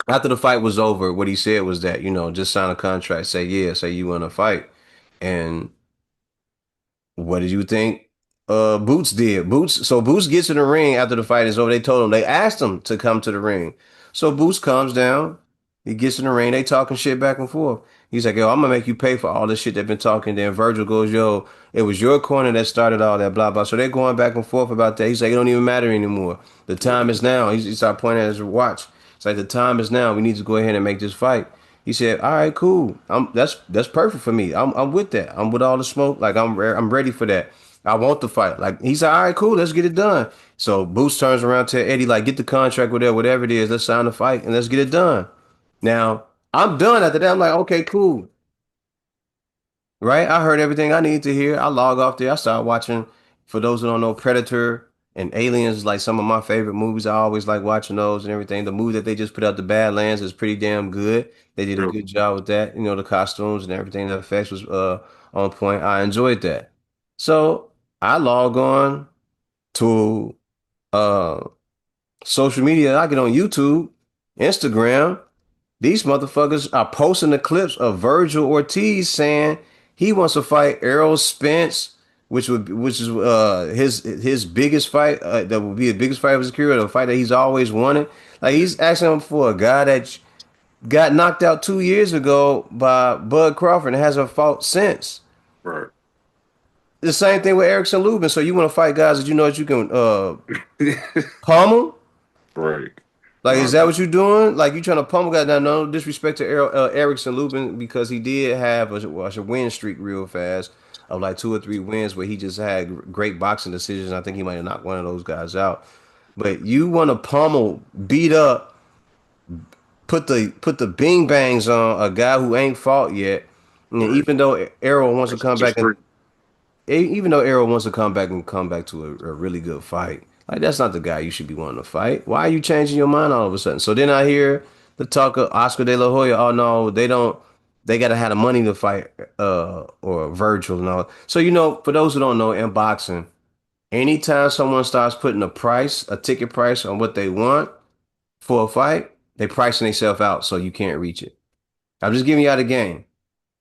After the fight was over, what he said was that, just sign a contract, say yeah, say you want to fight. And what did you think Boots did? Boots gets in the ring after the fight is over. They asked him to come to the ring. So Boots comes down, he gets in the ring, they talking shit back and forth. He's like, yo, I'm gonna make you pay for all this shit they've been talking. Then Virgil goes, yo, it was your corner that started all that, blah, blah. So they're going back and forth about that. He's like, it don't even matter anymore. The time Yeah, is now. He started pointing at his watch. It's like the time is now. We need to go ahead and make this fight. He said, "All right, cool. That's perfect for me. I'm with that. I'm with all the smoke. Like I'm ready for that. I want the fight." Like he said, "All right, cool. Let's get it done." So Boots turns around to Eddie like, "Get the contract, whatever it is. Let's sign the fight and let's get it done." Now I'm done after that. I'm like, okay, cool. Right? I heard everything I needed to hear. I log off there. I started watching, for those who don't know, Predator and Aliens is like some of my favorite movies. I always like watching those and everything. The movie that they just put out, The Badlands, is pretty damn good. They did a yep. good job with that. The costumes and everything, the effects was on point. I enjoyed that. So I log on to uh social media. I get on YouTube, Instagram. These motherfuckers are posting the clips of Virgil Ortiz saying he wants to fight Errol Spence, which is his biggest fight. That would be the biggest fight of his career, the fight that he's always wanted. Like Yeah. he's asking him for a guy that got knocked out 2 years ago by Bud Crawford and hasn't fought since. Right. The same thing with Erickson Lubin. So you want to fight guys that you know that you can pummel? Right. Like, is No, that what you're doing? Like, you trying to pummel guy down? No disrespect to Erickson Lubin because he did have a win streak real fast of like 2 or 3 wins where he just had great boxing decisions. I think he might have knocked one of those guys out. But you want to pummel, beat up, put the bing bangs on a guy who ain't fought yet. And right. even though Errol wants to That's come back just and great. even though Errol wants to come back to a really good fight, like that's not the guy you should be wanting to fight. Why are you changing your mind all of a sudden? So then I hear the talk of Oscar De La Hoya. Oh no, they don't. They gotta have the money to fight, or Virgil and all. So for those who don't know, in boxing, anytime someone starts putting a ticket price on what they want for a fight, they pricing themselves out so you can't reach it. I'm just giving you out the game.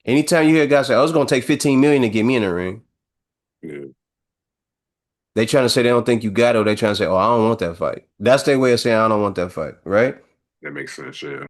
Anytime you hear guys say, "Oh, it's gonna take 15 million to get me in the ring," Yeah, they trying to say they don't think you got it, or they trying to say, "Oh, I don't want that fight." That's their way of saying I don't want that fight, right? that makes sense. Yeah.